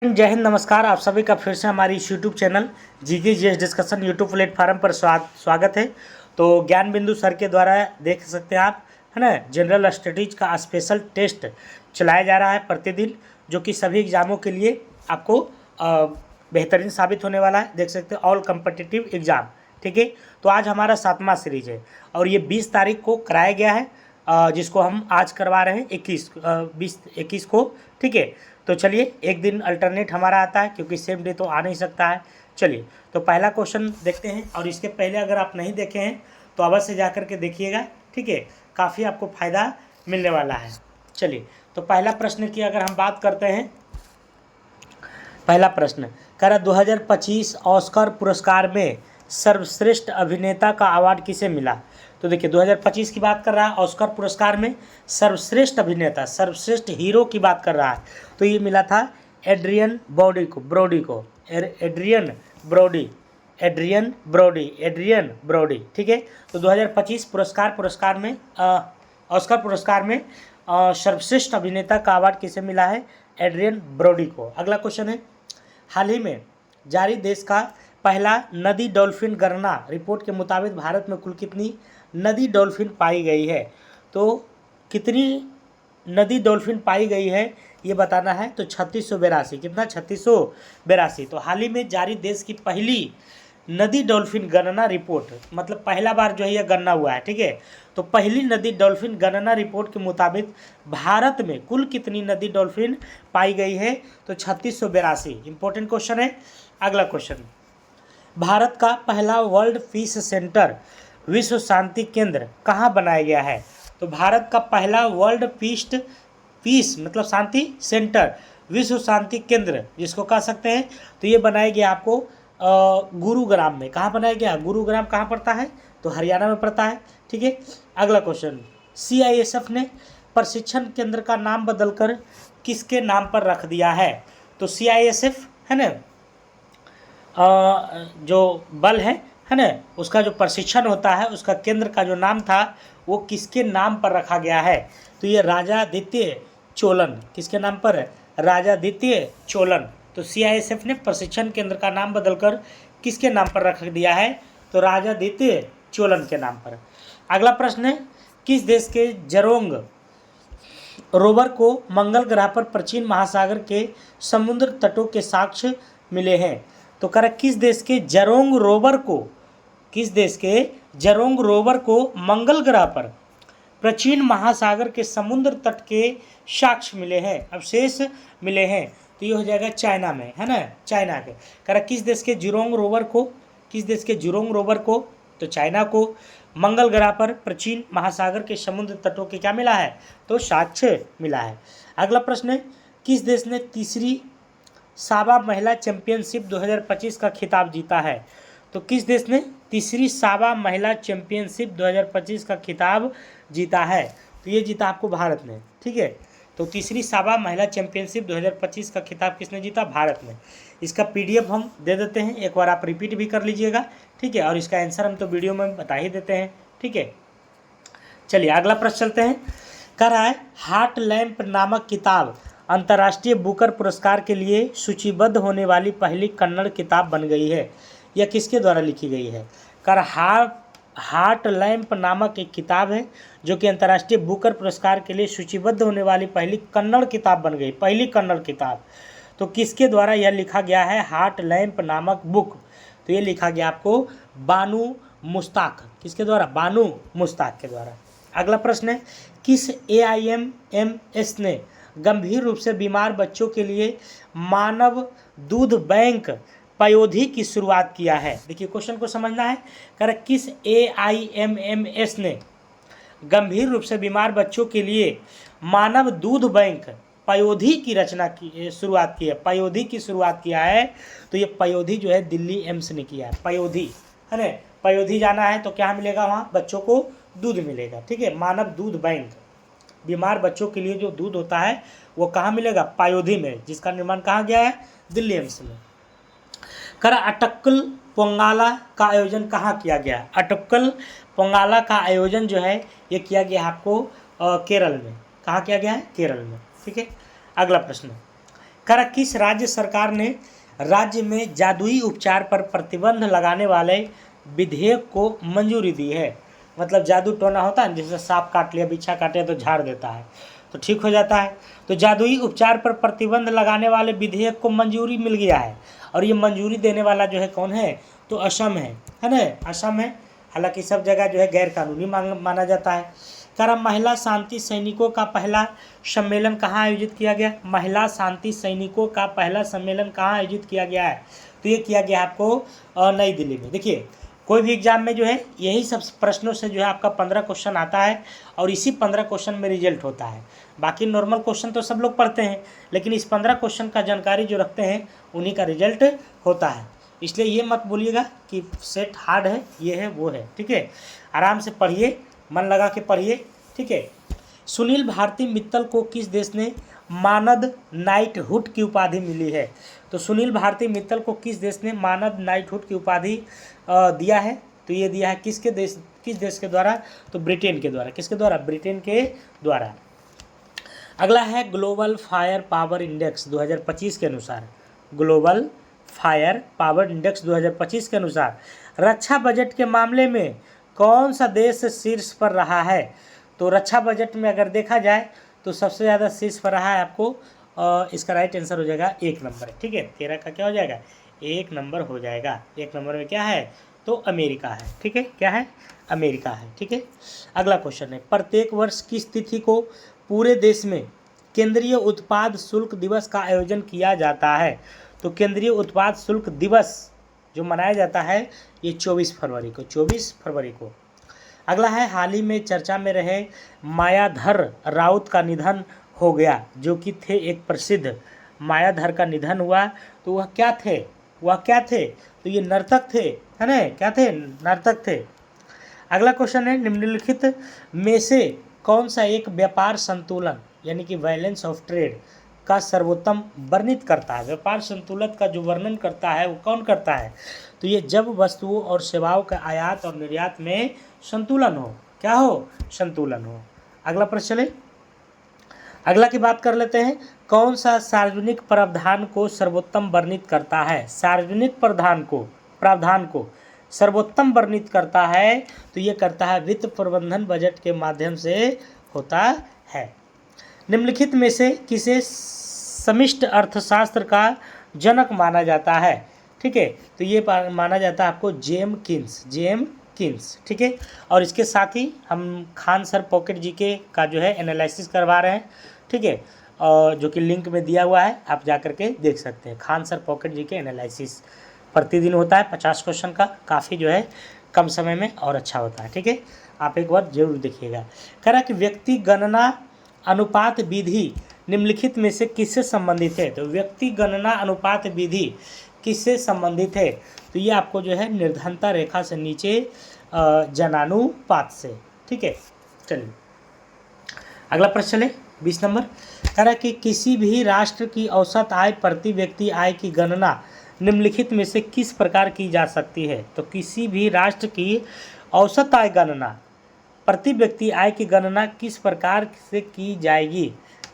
जय हिंद, नमस्कार। आप सभी का फिर से हमारी इस YouTube channel GK GS discussion YouTube platform पर स्वागत है। तो ज्ञान बिंदु सर के द्वारा देख सकते हैं आप, है ना, जनरल स्टडीज का स्पेशल टेस्ट चलाया जा रहा है प्रतिदिन, जो कि सभी एग्जामों के लिए आपको बेहतरीन साबित होने वाला है। देख सकते हैं, ऑल कम्पिटिटिव एग्जाम। ठीक है, तो आज हमारा 7वां सीरीज है और ये 20 तारीख को कराया गया है, जिसको हम आज करवा रहे हैं 21 को। ठीक है, तो चलिए, एक दिन अल्टरनेट हमारा आता है क्योंकि सेम डे तो आ नहीं सकता है। चलिए, तो पहला क्वेश्चन देखते हैं, और इसके पहले अगर आप नहीं देखे हैं तो अवश्य जा कर के देखिएगा। ठीक है, काफ़ी आपको फ़ायदा मिलने वाला है। चलिए, तो पहला प्रश्न की अगर हम बात करते हैं, पहला प्रश्न कह रहा 2025 ऑस्कर पुरस्कार में सर्वश्रेष्ठ अभिनेता का अवार्ड किसे मिला। तो देखिए, 2025 की बात कर रहा है, ऑस्कर पुरस्कार में सर्वश्रेष्ठ अभिनेता, सर्वश्रेष्ठ हीरो की बात कर रहा है, तो ये मिला था एड्रियन ब्रोडी। ठीक है, तो 2025 पुरस्कार में ऑस्कर पुरस्कार में सर्वश्रेष्ठ अभिनेता का अवार्ड किसे मिला है? एड्रियन ब्रोडी को। अगला क्वेश्चन है, हाल ही में जारी देश का पहला नदी डॉल्फिन गणना रिपोर्ट के मुताबिक भारत में कुल कितनी नदी डॉल्फिन पाई गई है? तो कितनी नदी डॉल्फिन पाई गई है ये बताना है। तो 3682। कितना? 3682। तो हाल ही में जारी देश की पहली नदी डॉल्फिन गणना रिपोर्ट, मतलब पहला बार जो है यह गणना हुआ है। ठीक है, तो पहली नदी डॉल्फिन गणना रिपोर्ट के मुताबिक भारत में कुल कितनी नदी डॉल्फिन पाई गई है? तो 3682। इंपॉर्टेंट क्वेश्चन है। अगला क्वेश्चन, भारत का पहला वर्ल्ड पीस सेंटर, विश्व शांति केंद्र कहाँ बनाया गया है? तो भारत का पहला वर्ल्ड पीस मतलब शांति सेंटर, विश्व शांति केंद्र जिसको कह सकते हैं, तो ये बनाया गया आपको गुरुग्राम में। कहाँ बनाया गया? गुरुग्राम कहाँ पड़ता है? तो हरियाणा में पड़ता है। ठीक है, अगला क्वेश्चन, CISF ने प्रशिक्षण केंद्र का नाम बदलकर किसके नाम पर रख दिया है? तो CISF है ना, जो बल है ना, उसका जो प्रशिक्षण होता है, उसका केंद्र का जो नाम था वो किसके नाम पर रखा गया है? तो ये राजा द्वितीय चोलन। किसके नाम पर? राजा द्वितीय चोलन। तो CISF ने प्रशिक्षण केंद्र का नाम बदलकर किसके नाम पर रख दिया है? तो राजा द्वितीय चोलन के नाम पर। अगला प्रश्न है, किस देश के जरोंग रोवर को मंगल ग्रह पर प्राचीन महासागर के समुद्र तटों के साक्ष्य मिले हैं? तो कह रहा किस देश के जरोंग रोवर को मंगल ग्रह पर प्राचीन महासागर के समुद्र तट के साक्ष्य मिले हैं, अवशेष मिले हैं? तो ये हो जाएगा चाइना में, है ना, चाइना के। कह रहा किस देश के जुरोंग रोवर को, तो चाइना को मंगल ग्रह पर प्राचीन महासागर के समुद्र तटों के क्या मिला है? तो साक्ष्य मिला है। अगला प्रश्न है, किस देश ने तीसरी साबा महिला चैंपियनशिप 2025 का खिताब जीता है? तो किस देश ने तीसरी साबा महिला चैंपियनशिप 2025 का खिताब जीता है? तो ये जीता आपको भारत ने। ठीक है, तो तीसरी साबा महिला चैंपियनशिप 2025 का खिताब किसने जीता? भारत ने। इसका PDF हम दे देते हैं, एक बार आप रिपीट भी कर लीजिएगा। ठीक है, और इसका आंसर हम तो वीडियो में बता ही देते हैं। ठीक है, चलिए अगला प्रश्न चलते हैं। कह रहा है, हार्ट लैम्प नामक किताब अंतर्राष्ट्रीय बुकर पुरस्कार के लिए सूचीबद्ध होने वाली पहली कन्नड़ किताब बन गई है। यह किसके द्वारा लिखी गई है? कह रहा हार्ट लैम्प नामक एक किताब है जो कि अंतर्राष्ट्रीय बुकर पुरस्कार के लिए सूचीबद्ध होने वाली पहली कन्नड़ किताब बन गई, पहली कन्नड़ किताब। तो किसके द्वारा यह लिखा गया है, हार्ट लैम्प नामक बुक? तो ये लिखा गया आपको बानू मुश्ताक। किसके द्वारा? बानू मुश्ताक के द्वारा। अगला प्रश्न है, किस AIMMS ने गंभीर रूप से बीमार बच्चों के लिए मानव दूध बैंक पयोधी की शुरुआत किया है? देखिए, क्वेश्चन को समझना है। कह रहा किस AIMMS ने गंभीर रूप से बीमार बच्चों के लिए मानव दूध बैंक पयोधी की शुरुआत की है? पयोधी की शुरुआत किया है। तो ये पयोधी जो है दिल्ली एम्स ने किया है। पयोधी, है ना, पयोधी जाना है तो क्या मिलेगा? वहाँ बच्चों को दूध मिलेगा। ठीक है, मानव दूध बैंक, बीमार बच्चों के लिए जो दूध होता है वो कहाँ मिलेगा? पयोधी में, जिसका निर्माण कहाँ गया है? दिल्ली एम्स में। करा अटक्कल पोंगाला का आयोजन कहाँ किया गया? अटक्कल पोंगाला का आयोजन जो है ये किया गया आपको केरल में। कहाँ किया गया है? केरल में। ठीक है, अगला प्रश्न, करा किस राज्य सरकार ने राज्य में जादुई उपचार पर प्रतिबंध लगाने वाले विधेयक को मंजूरी दी है। मतलब जादू टोना होता है, जैसे सांप काट लिया, बिच्छा काटे तो झाड़ देता है तो ठीक हो जाता है। तो जादुई उपचार पर प्रतिबंध लगाने वाले विधेयक को मंजूरी मिल गया है, और ये मंजूरी देने वाला जो है कौन है, तो असम है ना, असम है। हालांकि सब जगह जो है गैर कानूनी माना जाता है। करा महिला शांति सैनिकों का पहला सम्मेलन कहाँ आयोजित किया गया? महिला शांति सैनिकों का पहला सम्मेलन कहाँ आयोजित किया गया है? तो ये किया गया आपको नई दिल्ली में। देखिए कोई भी एग्जाम में जो है यही सब प्रश्नों से जो है आपका 15 क्वेश्चन आता है, और इसी 15 क्वेश्चन में रिजल्ट होता है। बाकी नॉर्मल क्वेश्चन तो सब लोग पढ़ते हैं, लेकिन इस 15 क्वेश्चन का जानकारी जो रखते हैं उन्हीं का रिजल्ट होता है। इसलिए ये मत बोलिएगा कि सेट हार्ड है, ये है वो है, ठीक है। आराम से पढ़िए, मन लगा के पढ़िए, ठीक है। सुनील भारती मित्तल को किस देश ने मानद नाइटहुड की उपाधि मिली है? तो सुनील भारती मित्तल को किस देश ने मानद नाइटहुड की उपाधि दिया है? तो ये दिया है किस देश के द्वारा? तो ब्रिटेन के द्वारा। किसके द्वारा? ब्रिटेन के द्वारा। अगला है ग्लोबल फायर पावर इंडेक्स 2025 के अनुसार, ग्लोबल फायर पावर इंडेक्स 2025 के अनुसार रक्षा बजट के मामले में कौन सा देश शीर्ष पर रहा है? तो रक्षा बजट में अगर देखा जाए तो सबसे ज़्यादा शीर्ष पर रहा है आपको, इसका राइट आंसर हो जाएगा 1 नंबर, ठीक है। 13 का क्या हो जाएगा? 1 नंबर हो जाएगा। 1 नंबर में क्या है? तो अमेरिका है, ठीक है। क्या है? अमेरिका है, ठीक है। अगला क्वेश्चन है, प्रत्येक वर्ष किस तिथि को पूरे देश में केंद्रीय उत्पाद शुल्क दिवस का आयोजन किया जाता है? तो केंद्रीय उत्पाद शुल्क दिवस जो मनाया जाता है ये 24 फरवरी को, 24 फरवरी को। अगला है, हाल ही में चर्चा में रहे मायाधर राउत का निधन हो गया, जो कि थे एक प्रसिद्ध। मायाधर का निधन हुआ तो वह क्या थे? वह क्या थे? तो ये नर्तक थे, है ना। क्या थे? नर्तक थे। अगला क्वेश्चन है, निम्नलिखित में से कौन सा एक व्यापार संतुलन यानी कि बैलेंस ऑफ ट्रेड का सर्वोत्तम वर्णित करता है? व्यापार संतुलन का जो वर्णन करता है वो कौन करता है? तो ये जब वस्तुओं और सेवाओं का आयात और निर्यात में संतुलन हो। क्या हो? संतुलन हो। अगला प्रश्न चले, अगला की बात कर लेते हैं। कौन सा सार्वजनिक प्रावधान को सर्वोत्तम वर्णित करता है? सार्वजनिक प्रावधान को सर्वोत्तम वर्णित करता है तो ये करता है वित्त प्रबंधन बजट के माध्यम से होता है। निम्नलिखित में से किसे समष्टि अर्थशास्त्र का जनक माना जाता है? ठीक है, तो ये माना जाता है आपको जेम किन्स, ठीक है। और इसके साथ ही हम खान सर पॉकेट जीके का जो है एनालिसिस करवा रहे हैं, ठीक है, और जो कि लिंक में दिया हुआ है, आप जा करके देख सकते हैं। Khan sir pocket GK analysis प्रतिदिन होता है 50 क्वेश्चन का, काफ़ी जो है कम समय में और अच्छा होता है, ठीक है। आप एक बार जरूर देखिएगा। कह रहा कि व्यक्ति गणना अनुपात विधि निम्नलिखित में से किससे संबंधित है? तो व्यक्ति गणना अनुपात विधि किससे संबंधित है? तो ये आपको जो है निर्धनता रेखा से नीचे जनानुपात से, ठीक है। चलिए अगला प्रश्न चले 20 नंबर। कह रहा कि किसी भी राष्ट्र की औसत आय प्रति व्यक्ति आय की गणना निम्नलिखित में से किस प्रकार की जा सकती है? तो किसी भी राष्ट्र की औसत आय गणना प्रति व्यक्ति आय की गणना किस प्रकार से की जाएगी?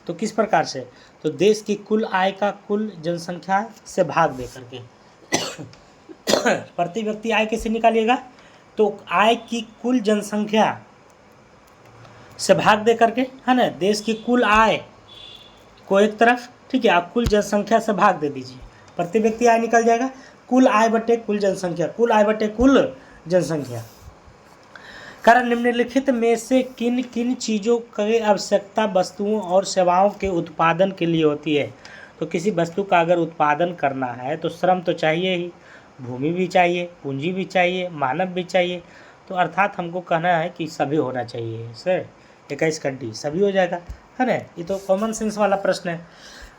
तो किस प्रकार से? तो देश की कुल आय का कुल जनसंख्या से भाग दे करके प्रति व्यक्ति आय कैसे निकालिएगा? तो आय की कुल जनसंख्या से भाग दे करके, है ना। देश की कुल आय को एक तरफ, ठीक है, आप कुल जनसंख्या से भाग दे दीजिए, प्रति व्यक्ति आय निकल जाएगा। कुल आय बटे कुल जनसंख्या, कुल आय बटे कुल जनसंख्या। कारण निम्नलिखित में से किन किन चीज़ों की आवश्यकता वस्तुओं और सेवाओं के उत्पादन के लिए होती है? तो किसी वस्तु का अगर उत्पादन करना है तो श्रम तो चाहिए ही, भूमि भी चाहिए, पूंजी भी चाहिए, मानव भी चाहिए। तो अर्थात हमको कहना है कि सभी होना चाहिए सर, 21 कड्डी सभी हो जाएगा, है ना। ये तो कॉमन सेंस वाला प्रश्न है।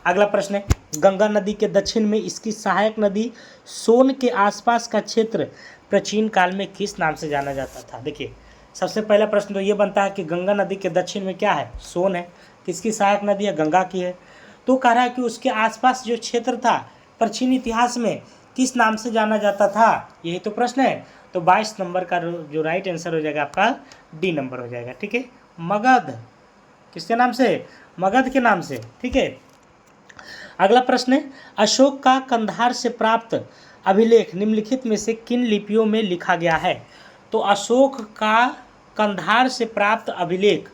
अगला प्रश्न है, गंगा नदी के दक्षिण में इसकी सहायक नदी सोन के आसपास का क्षेत्र प्राचीन काल में किस नाम से जाना जाता था? देखिए सबसे पहला प्रश्न तो ये बनता है कि गंगा नदी के दक्षिण में क्या है? सोन है। किसकी सहायक नदी है? गंगा की है। तो कह रहा है कि उसके आसपास जो क्षेत्र था प्राचीन इतिहास में किस नाम से जाना जाता था? यही तो प्रश्न है। तो 22 नंबर का जो राइट आंसर हो जाएगा आपका डी नंबर हो जाएगा, ठीक है। मगध, किसके नाम से? मगध के नाम से, ठीक है। अगला प्रश्न है, अशोक का कंधार से प्राप्त अभिलेख निम्नलिखित में से किन लिपियों में लिखा गया है? तो अशोक का कंधार से प्राप्त अभिलेख,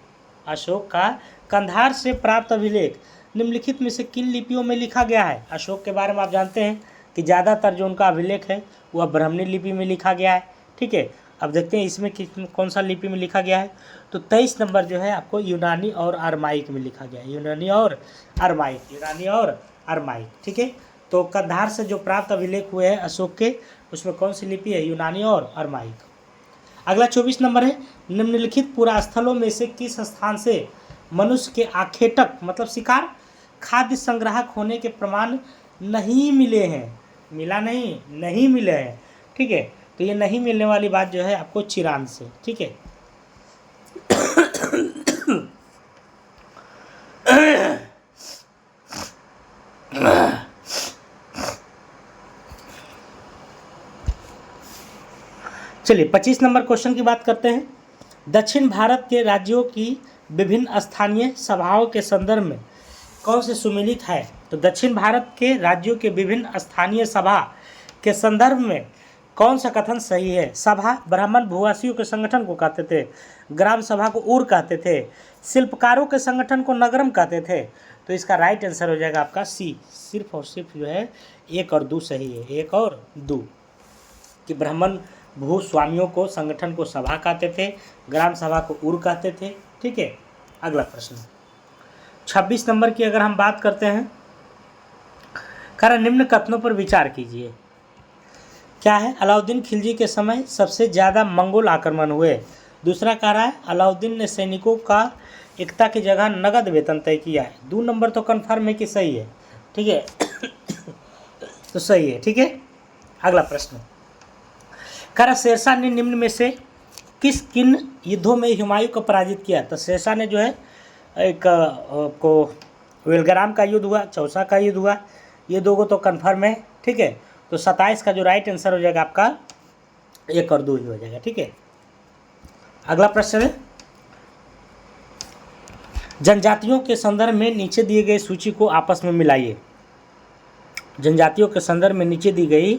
अशोक का कंधार से प्राप्त अभिलेख निम्नलिखित में से किन लिपियों में लिखा गया है? अशोक के बारे में आप जानते हैं कि ज़्यादातर जो उनका अभिलेख है वह ब्राह्मणी लिपि में लिखा गया है। ठीक है, अब देखते हैं इसमें कौन सा लिपि में लिखा गया है। तो 23 नंबर जो है आपको यूनानी और अरमाइक में लिखा गया है, यूनानी और अरमाइक, यूनानी और अरमाइक। ठीक है, तो कंधार से जो प्राप्त अभिलेख हुए हैं अशोक के, उसमें कौन सी लिपि है? यूनानी और अरमाइक। अगला 24 नंबर है, निम्नलिखित पुरास्थलों में से किस स्थान से मनुष्य के आखेटक मतलब शिकार खाद्य संग्राहक होने के प्रमाण नहीं मिले हैं? मिला नहीं, नहीं मिले हैं। ठीक है, तो ये नहीं मिलने वाली बात जो है आपको चिरान से। ठीक है, चलिए 25 नंबर क्वेश्चन की बात करते हैं। दक्षिण भारत के राज्यों की विभिन्न स्थानीय सभाओं के संदर्भ में कौन से सुमेलित है? तो दक्षिण भारत के राज्यों के विभिन्न स्थानीय सभा के संदर्भ में कौन सा कथन सही है? सभा ब्राह्मण भूवासियों के संगठन को कहते थे, ग्राम सभा को ऊर कहते थे, शिल्पकारों के संगठन को नगरम कहते थे। तो इसका राइट आंसर हो जाएगा आपका सी, सिर्फ और सिर्फ जो है 1 और 2 सही है, 1 और 2, कि ब्राह्मण भूस्वामियों को संगठन को सभा कहते थे, ग्राम सभा को ऊर कहते थे। ठीक है, अगला प्रश्न 26 नंबर की अगर हम बात करते हैं, कह रहा निम्न कथनों पर विचार कीजिए। क्या है? अलाउद्दीन खिलजी के समय सबसे ज़्यादा मंगोल आक्रमण हुए। दूसरा कह रहा है अलाउद्दीन ने सैनिकों का एकता की जगह नगद वेतन तय किया है। 2 नंबर तो कन्फर्म है कि सही है। ठीक है तो सही है। ठीक है, अगला प्रश्न कह रहा शेरशाह ने निम्न में से किन युद्धों में हुमायूं को पराजित किया? तो शेरशाह ने जो है एक को वेलग्राम का युद्ध हुआ, चौसा का युद्ध हुआ, ये 2 तो कन्फर्म है। ठीक है, तो 27 का जो राइट आंसर हो जाएगा आपका 1 और 2 ही हो जाएगा। ठीक है, अगला प्रश्न है जनजातियों के संदर्भ में नीचे दिए गए सूची को आपस में मिलाइए। जनजातियों के संदर्भ में नीचे दी गई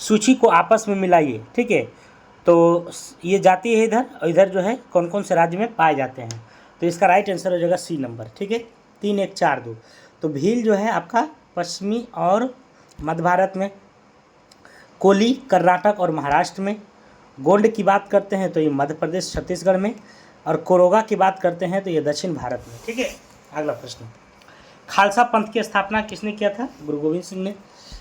सूची को आपस में मिलाइए। ठीक है, तो ये जाति है इधर, और इधर जो है कौन कौन से राज्य में पाए जाते हैं। तो इसका राइट आंसर हो जाएगा सी नंबर। ठीक है, 3, 1, 4, 2। तो भील जो है आपका पश्चिमी और मध्य भारत में, कोली कर्नाटक और महाराष्ट्र में, गोंड की बात करते हैं तो ये मध्य प्रदेश छत्तीसगढ़ में, और कोरोगा की बात करते हैं तो ये दक्षिण भारत में। ठीक है, अगला प्रश्न खालसा पंथ की स्थापना किसने किया था? गुरु गोविंद सिंह ने।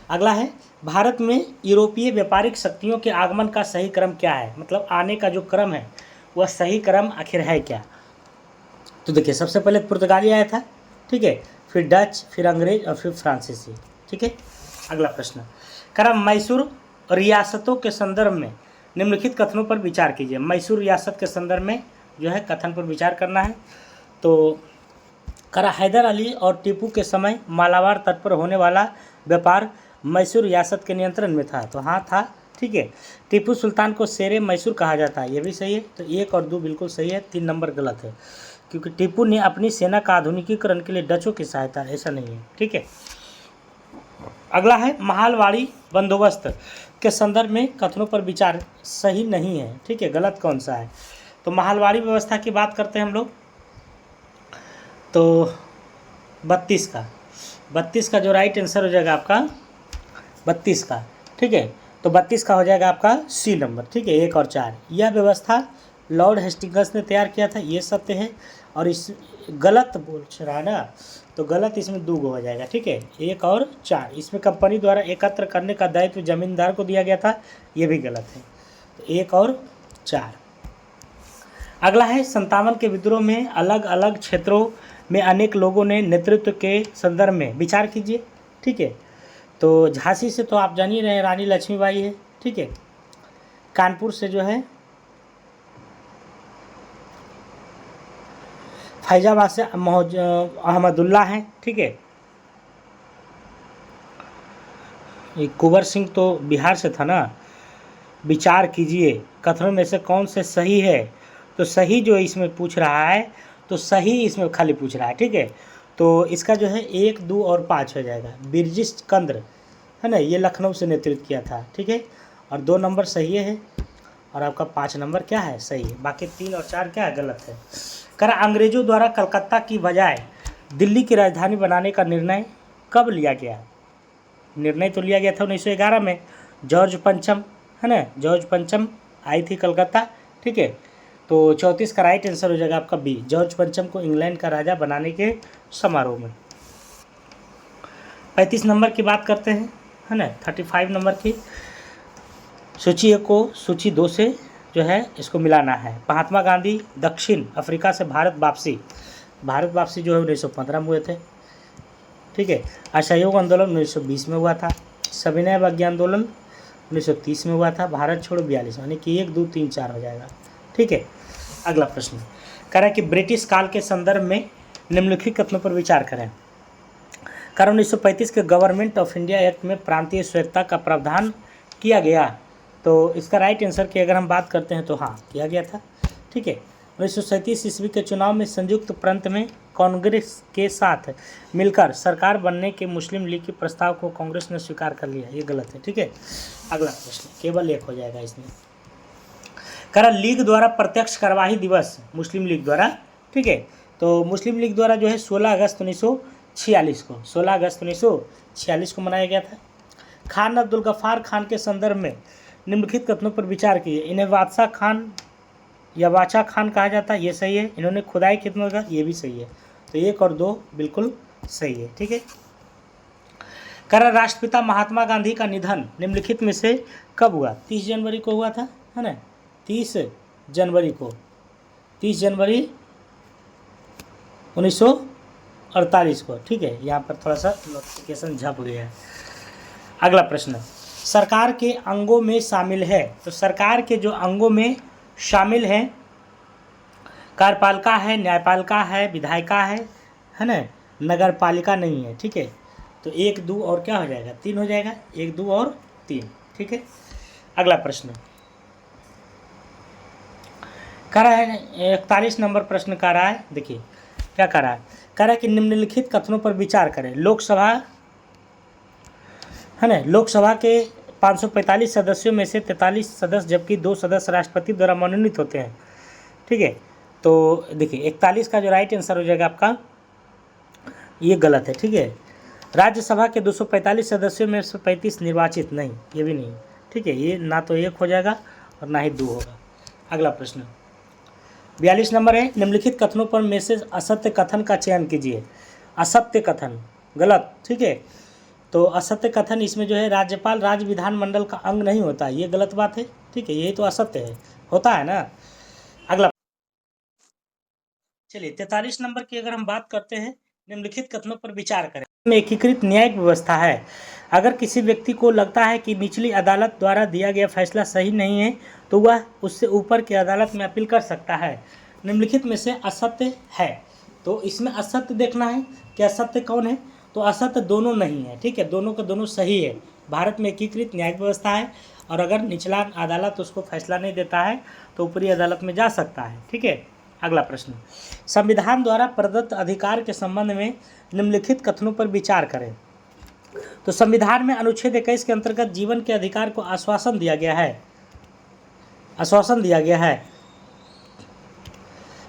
अगला है भारत में यूरोपीय व्यापारिक शक्तियों के आगमन का सही क्रम क्या है? मतलब आने का जो क्रम है वह सही क्रम आखिर है क्या? तो देखिए सबसे पहले पुर्तगाली आया था। ठीक है, फिर डच, फिर अंग्रेज और फिर फ्रांसीसी। ठीक है, अगला प्रश्न करा मैसूर रियासतों के संदर्भ में निम्नलिखित कथनों पर विचार कीजिए। मैसूर रियासत के संदर्भ में जो है कथन पर विचार करना है। तो करा हैदर अली और टीपू के समय मालाबार तट पर होने वाला व्यापार मैसूर रियासत के नियंत्रण में था। तो हाँ था। ठीक है, टीपू सुल्तान को शेरे मैसूर कहा जाता है, ये भी सही है। तो 1 और 2 बिल्कुल सही है, 3 नंबर गलत है, क्योंकि टीपू ने अपनी सेना का आधुनिकीकरण के लिए डचों की सहायता, ऐसा नहीं है। ठीक है, अगला है महालवाड़ी बंदोबस्त के संदर्भ में कथनों पर विचार सही नहीं है। ठीक है, गलत कौन सा है? तो महालवाड़ी व्यवस्था की बात करते हैं हम लोग, तो 32 का जो राइट आंसर हो जाएगा आपका 32 का। ठीक है, तो 32 का हो जाएगा आपका सी नंबर। ठीक है, 1 और 4 यह व्यवस्था लॉर्ड हेस्टिंग्स ने तैयार किया था, ये सत्य है। और इस गलत बोल रहा है ना, तो गलत इसमें 2 हो जाएगा। ठीक है, 1 और 4 इसमें कंपनी द्वारा एकत्र करने का दायित्व जमींदार को दिया गया था, ये भी गलत है। तो 1 और 4। अगला है 57 के विद्रोह में अलग अलग क्षेत्रों में अनेक लोगों ने नेतृत्व के संदर्भ में विचार कीजिए। ठीक है, तो झांसी से तो आप जान ही रहे हैं रानी लक्ष्मीबाई है। ठीक है, कानपुर से जो है फैजाबाद से अहमदुल्ला हैं। ठीक है, ये कुंवर सिंह तो बिहार से था ना। विचार कीजिए कथनों में से कौन से सही है? तो सही जो इसमें पूछ रहा है, तो सही इसमें खाली पूछ रहा है। ठीक है, तो इसका जो है 1, 2 और 5 हो जाएगा। बिरजिश कंद्र है ना, ये लखनऊ से नेतृत्व किया था, ठीक है। और 2 नंबर सही है और आपका 5 नंबर क्या है, सही है। बाकी 3 और 4 क्या है, गलत है। करा अंग्रेजों द्वारा कलकत्ता की बजाय दिल्ली की राजधानी बनाने का निर्णय कब लिया गया? निर्णय तो लिया गया था 1911 में, जॉर्ज पंचम है ना, जॉर्ज पंचम आई थी कलकत्ता, ठीक है। तो 34 का राइट आंसर हो जाएगा आपका बी, जॉर्ज पंचम को इंग्लैंड का राजा बनाने के समारोह में। 35 नंबर की बात करते हैं, है ना, 35 नंबर की। सूची 1 को सूची 2 से जो है इसको मिलाना है। महात्मा गांधी दक्षिण अफ्रीका से भारत वापसी जो है 1915 में हुए थे, ठीक है। असहयोग आंदोलन 1920 में हुआ था। सविनय अवज्ञा आंदोलन 1930 में हुआ था। भारत छोड़ो 42, यानी कि 1, 2, 3, 4 हो जाएगा, ठीक है। अगला प्रश्न कह रहा है कि ब्रिटिश काल के संदर्भ में निम्नलिखित कथनों पर विचार करें। कारण 1935 के गवर्नमेंट ऑफ इंडिया एक्ट में प्रांतीय स्वायत्तता का प्रावधान किया गया, तो इसका राइट आंसर की अगर हम बात करते हैं तो हाँ किया गया था, ठीक है। 1937 ईस्वी के चुनाव में संयुक्त प्रांत में कांग्रेस के साथ मिलकर सरकार बनने के मुस्लिम लीग के प्रस्ताव को कांग्रेस ने स्वीकार कर लिया, ये गलत है, ठीक है। अगला प्रश्न केवल 1 हो जाएगा इसमें। करा लीग द्वारा प्रत्यक्ष कार्यवाही दिवस मुस्लिम लीग द्वारा, ठीक है। तो मुस्लिम लीग द्वारा जो है 16 अगस्त 1946 को 16 अगस्त 1946 को मनाया गया था। खान अब्दुल गफ्फार खान के संदर्भ में निम्नलिखित कथनों पर विचार कीजिए। इन्हें बादशाह खान या बादशाह खान कहा जाता है, ये सही है। इन्होंने खुदाई खिदमत का, ये भी सही है। तो 1 और 2 बिल्कुल सही है, ठीक है। करा राष्ट्रपिता महात्मा गांधी का निधन निम्नलिखित में से कब हुआ? 30 जनवरी को हुआ था, है ना, 30 जनवरी 1948 को, ठीक है। यहाँ पर थोड़ा सा नोटिफिकेशन झप गया है। अगला प्रश्न सरकार के अंगों में शामिल है, तो सरकार के जो अंगों में शामिल हैं कार्यपालिका है, न्यायपालिका है, विधायिका है ना, नगर पालिका नहीं है, ठीक है। तो 1, 2 और क्या हो जाएगा, 3 हो जाएगा, 1, 2 और 3, ठीक है। अगला प्रश्न कह रहा है 41 नंबर प्रश्न कह रहा है, देखिए क्या कह रहा है, कह रहा है कि निम्नलिखित कथनों पर विचार करें। लोकसभा है ना, लोकसभा के 545 सदस्यों में से 43 सदस्य जबकि 2 सदस्य राष्ट्रपति द्वारा मनोनीत होते हैं, ठीक है। तो देखिए 41 का जो राइट आंसर हो जाएगा आपका, ये गलत है, ठीक है। राज्यसभा के 245 सदस्यों में से 35 निर्वाचित नहीं, ये भी नहीं, ठीक है। ये ना तो 1 हो जाएगा और ना ही 2 होगा। अगला प्रश्न 42 नंबर है। निम्नलिखित कथनों पर में से असत्य कथन का चयन कीजिए। असत्य कथन गलत, ठीक है। तो असत्य कथन इसमें जो है राज्यपाल राज्य विधानमंडल का अंग नहीं होता, ये गलत बात है, ठीक है। यही तो असत्य है, होता है ना। अगला चलिए 43 नंबर की अगर हम बात करते हैं, निम्नलिखित कथनों पर विचार करें। में एकीकृत न्यायिक व्यवस्था है। अगर किसी व्यक्ति को लगता है कि निचली अदालत द्वारा दिया गया फैसला सही नहीं है तो वह उससे ऊपर की अदालत में अपील कर सकता है। निम्नलिखित में से असत्य है, तो इसमें असत्य देखना है कि असत्य कौन है, तो असत्य दोनों नहीं है, ठीक है। दोनों के दोनों सही है। भारत में एकीकृत न्यायिक व्यवस्था है और अगर निचला अदालत उसको फैसला नहीं देता है तो ऊपरी अदालत में जा सकता है, ठीक है। अगला प्रश्न संविधान द्वारा प्रदत्त अधिकार के संबंध में निम्नलिखित कथनों पर विचार करें। तो संविधान में अनुच्छेद 21 के अंतर्गत जीवन के अधिकार को आश्वासन दिया गया है।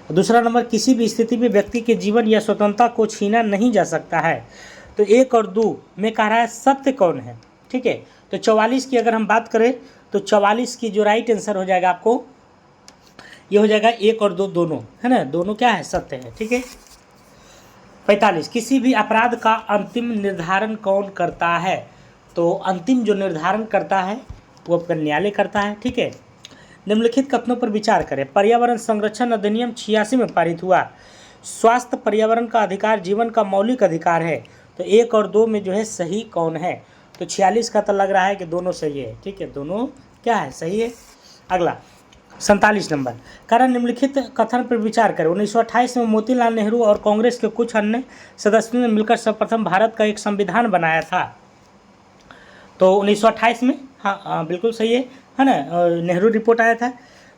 दूसरा नंबर किसी भी स्थिति में व्यक्ति के जीवन या स्वतंत्रता को छीना नहीं जा सकता है। तो 1 और 2 में कह रहा है सत्य कौन है, ठीक है। तो 44 की अगर हम बात करें तो 44 की जो राइट आंसर हो जाएगा आपको, ये हो जाएगा 1 और 2 दोनों, है ना, दोनों क्या है, सत्य है, ठीक है। 45 किसी भी अपराध का अंतिम निर्धारण कौन करता है? तो अंतिम जो निर्धारण करता है वो आपका न्यायालय करता है, ठीक है। निम्नलिखित कथनों पर विचार करें। पर्यावरण संरक्षण अधिनियम 86 में पारित हुआ। स्वास्थ्य पर्यावरण का अधिकार जीवन का मौलिक अधिकार है। तो 1 और 2 में जो है सही कौन है? तो 46 का तो लग रहा है कि दोनों सही है, ठीक है, दोनों क्या है, सही है। अगला 47 नंबर कारण निम्नलिखित कथन पर विचार करें। 1928 में मोतीलाल नेहरू और कांग्रेस के कुछ अन्य सदस्यों ने मिलकर सर्वप्रथम भारत का एक संविधान बनाया था। तो 1928 में, हाँ बिल्कुल सही है ना, नेहरू रिपोर्ट आया था।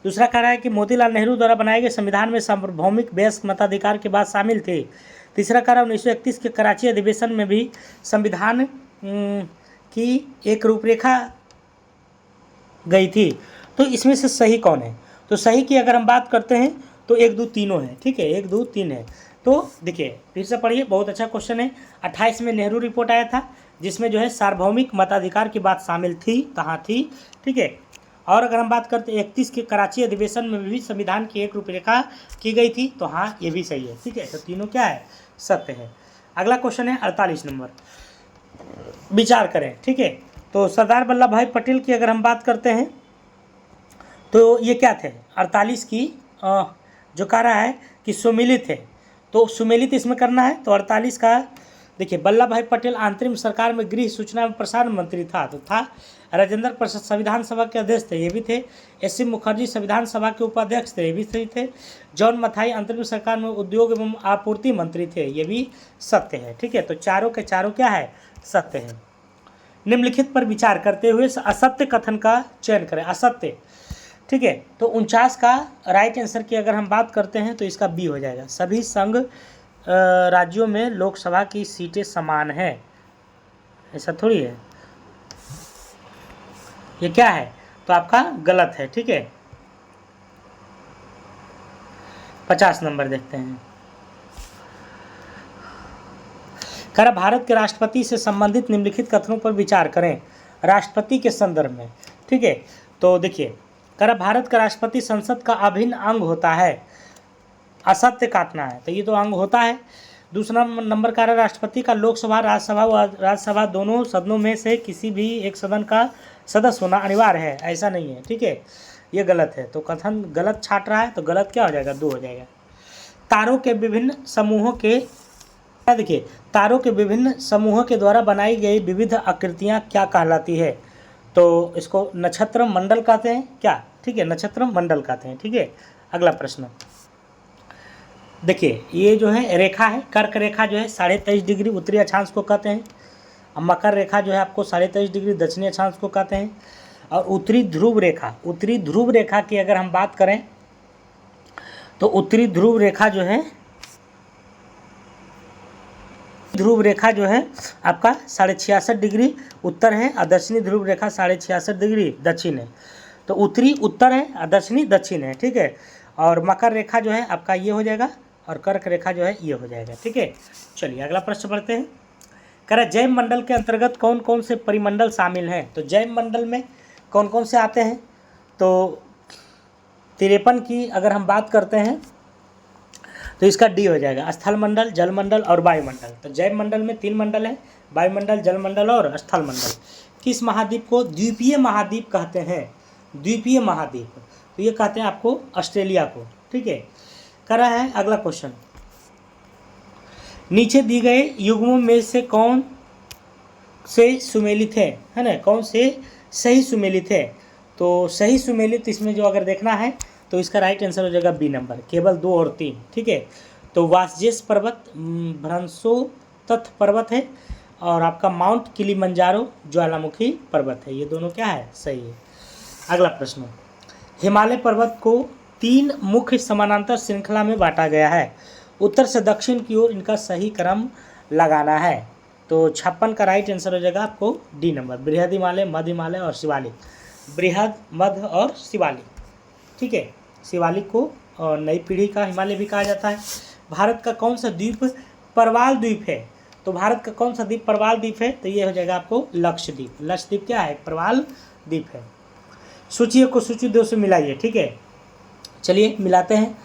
दूसरा कह रहा है कि मोतीलाल नेहरू द्वारा बनाए गए संविधान में सार्वभौमिक वयस्क मताधिकार की बात शामिल थी। तीसरा कार्य 1931 के कराची अधिवेशन में भी संविधान की एक रूपरेखा गई थी। तो इसमें से सही कौन है? तो सही की अगर हम बात करते हैं तो 1 2 तीनों है, ठीक है, 1 2 3 है। तो देखिए फिर से पढ़िए, बहुत अच्छा क्वेश्चन है। 28 में नेहरू रिपोर्ट आया था जिसमें जो है सार्वभौमिक मताधिकार की बात शामिल थी, कहाँ थी, ठीक है। और अगर हम बात करते हैं 31 के कराची अधिवेशन में भी संविधान की एक रूपरेखा की गई थी, तो हाँ ये भी सही है, ठीक है। तो तीनों क्या है? सत्य है। अगला क्वेश्चन है 48 नंबर, विचार करें, ठीक है। तो सरदार वल्लभ भाई पटेल की अगर हम बात करते हैं तो ये क्या थे? 48 की जो कह रहा है कि सुमेलित है, तो सुमेलित इसमें करना है। तो 48 का देखिए, वल्लभ भाई पटेल अंतरिम सरकार में गृह सूचना एवं प्रसारण मंत्री था, तो था। राजेंद्र प्रसाद संविधान सभा के अध्यक्ष थे, ये भी थे। एस.सी. मुखर्जी संविधान सभा के उपाध्यक्ष थे, ये भी सही थे। जॉन मथाई अंतरिम सरकार में उद्योग एवं आपूर्ति मंत्री थे, ये भी सत्य है, ठीक है। तो चारों के चारों क्या है? सत्य है। निम्नलिखित पर विचार करते हुए असत्य कथन का चयन करें। असत्य, ठीक है। तो 49 का राइट आंसर की अगर हम बात करते हैं तो इसका बी हो जाएगा। सभी संघ राज्यों में लोकसभा की सीटें समान हैं, ऐसा थोड़ी है, ये क्या है? तो आपका गलत है, ठीक है। 50 नंबर देखते हैं। कर भारत के राष्ट्रपति से संबंधित निम्नलिखित कथनों पर विचार करें राष्ट्रपति के संदर्भ में, ठीक है। तो देखिए, कर भारत का राष्ट्रपति संसद का अभिन्न अंग होता है, असत्य काटना है, तो ये तो अंग होता है। दूसरा नंबर का राष्ट्रपति का लोकसभा राज्यसभा दोनों सदनों में से किसी भी एक सदन का सदस्य होना अनिवार्य है, ऐसा नहीं है, ठीक है, ये गलत है। तो कथन गलत छाट रहा है, तो गलत क्या हो जाएगा? 2 हो जाएगा। तारों के विभिन्न समूहों के, देखिए, तारों के विभिन्न समूहों के द्वारा बनाई गई विविध आकृतियाँ क्या कहलाती है? तो इसको नक्षत्र मंडल कहते हैं क्या, ठीक है, नक्षत्र मंडल कहते हैं, ठीक है। अगला प्रश्न देखिए, ये जो है रेखा है, कर्क रेखा जो है 23.5 डिग्री उत्तरी अक्षांश को कहते हैं। मकर रेखा जो है आपको 23.5 डिग्री दक्षिणी अक्षांश को कहते हैं। और उत्तरी ध्रुव रेखा की अगर हम बात करें तो उत्तरी ध्रुव रेखा जो है आपका 66.5 डिग्री उत्तर है और दक्षिणी ध्रुव रेखा 66.5 डिग्री दक्षिण है। तो उत्तरी उत्तर है और दक्षिणी दक्षिण है, ठीक है। और मकर रेखा जो है आपका ये हो जाएगा और कर्क रेखा जो है ये हो जाएगा, ठीक है। चलिए अगला प्रश्न पढ़ते हैं। कह जैव मंडल के अंतर्गत कौन कौन से परिमंडल शामिल हैं? तो जैव मंडल में कौन कौन से आते हैं? तो 53 की अगर हम बात करते हैं तो इसका डी हो जाएगा, स्थल मंडल, जल मंडल और वायुमंडल। तो जैव मंडल में 3 मंडल है, वायुमंडल, जल मंडल और स्थल मंडल। किस महाद्वीप को द्वीपीय महाद्वीप कहते हैं? द्वीपीय महाद्वीप, तो ये कहते हैं आपको ऑस्ट्रेलिया को, ठीक है। कर रहा है अगला क्वेश्चन, नीचे दी गए युग्मों में से कौन से सुमेलित है ना, कौन से सही सुमेलित है? तो सही सुमेलित इसमें जो अगर देखना है तो इसका राइट आंसर हो जाएगा बी नंबर, केवल 2 और 3, ठीक है। तो वासजेस पर्वत भ्रंशोत्थ पर्वत है और आपका माउंट किलिमंजारो ज्वालामुखी पर्वत है, ये दोनों क्या है? सही है। अगला प्रश्न, हिमालय पर्वत को 3 मुख्य समानांतर श्रृंखला में बांटा गया है, उत्तर से दक्षिण की ओर इनका सही क्रम लगाना है। तो 56 का राइट आंसर हो जाएगा आपको डी नंबर, बृहद हिमालय, मध्य हिमालय और शिवालिक। बृहद, मध्य और शिवालिक, ठीक है। शिवालिक को नई पीढ़ी का हिमालय भी कहा जाता है। भारत का कौन सा द्वीप परवाल द्वीप है? तो भारत का कौन सा द्वीप परवाल द्वीप है? तो ये हो जाएगा आपको लक्षद्वीप। लक्षद्वीप क्या है? परवाल द्वीप है। सूची को सूची 2 से मिलाइए, ठीक है। चलिए मिलाते हैं।